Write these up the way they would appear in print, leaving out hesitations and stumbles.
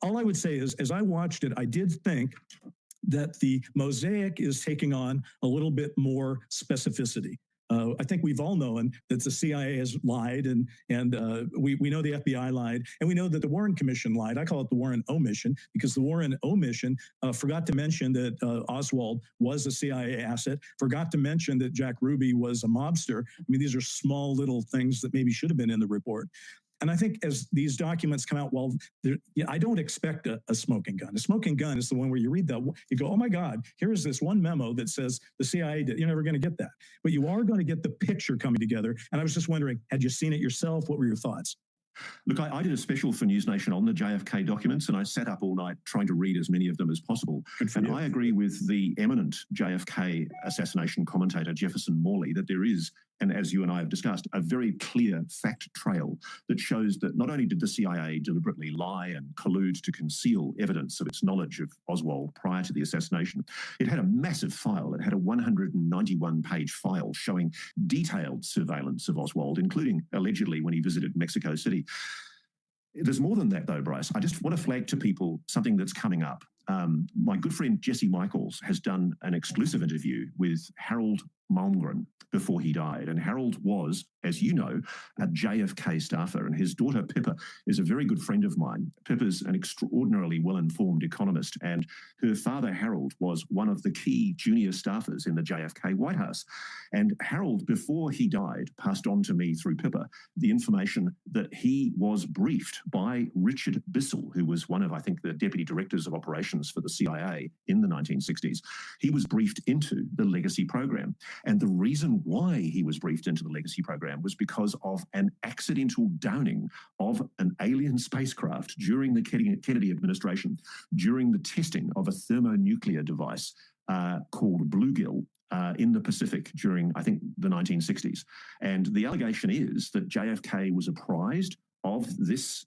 All I would say is, as I watched it, I did think that the mosaic is taking on a little bit more specificity. I think we've all known that the CIA has lied, and we know the FBI lied, and we know that the Warren Commission lied. I call it the Warren omission, because the Warren omission forgot to mention that Oswald was a CIA asset, forgot to mention that Jack Ruby was a mobster. I mean, these are small little things that maybe should have been in the report. And I think as these documents come out, well, I don't expect a smoking gun. A smoking gun is the one where you read that, you go, oh my God, here is this one memo that says the CIA did. You're never going to get that. But you are going to get the picture coming together. And I was just wondering, had you seen it yourself? What were your thoughts? Look, I did a special for News Nation on the JFK documents, and I sat up all night trying to read as many of them as possible. And I agree with the eminent JFK assassination commentator Jefferson Morley that there is, and as you and I have discussed, a very clear fact trail that shows that not only did the CIA deliberately lie and collude to conceal evidence of its knowledge of Oswald prior to the assassination, it had a massive file. It had a 191-page file showing detailed surveillance of Oswald, including allegedly when he visited Mexico City. There's more than that, though, Bryce. I just want to flag to people something that's coming up. My good friend Jesse Michaels has done an exclusive interview with Harald Malmgren before he died. And Harald was, as you know, a JFK staffer, and his daughter Pippa is a very good friend of mine. Pippa's an extraordinarily well-informed economist, and her father Harald was one of the key junior staffers in the JFK White House. And Harald, before he died, passed on to me through Pippa the information that he was briefed by Richard Bissell, who was one of, I think, the deputy directors of operations for the CIA in the 1960s. He was briefed into the Legacy program. And the reason why he was briefed into the Legacy program was because of an accidental downing of an alien spacecraft during the Kennedy administration, during the testing of a thermonuclear device called Bluegill in the Pacific during, I think, the 1960s. And the allegation is that JFK was apprised of this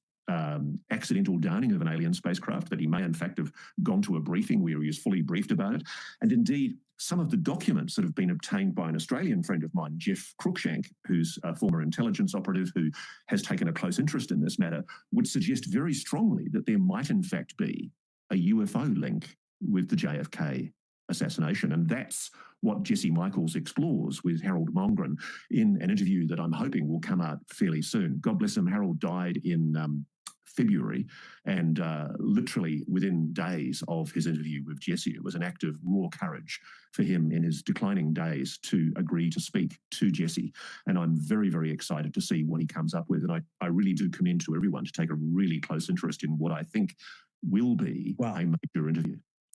accidental downing of an alien spacecraft, that he may in fact have gone to a briefing where he was fully briefed about it. And indeed, some of the documents that have been obtained by an Australian friend of mine, Jeff Cruikshank, who's a former intelligence operative who has taken a close interest in this matter, would suggest very strongly that there might in fact be a UFO link with the JFK assassination. And that's what Jesse Michaels explores with Harald Malmgren in an interview that I'm hoping will come out fairly soon. God bless him, Harald died in February, and literally within days of his interview with Jesse, it was an act of raw courage for him in his declining days to agree to speak to Jesse. And I'm very, very excited to see what he comes up with. And I really do commend to everyone to take a really close interest in what I think will be a major interview.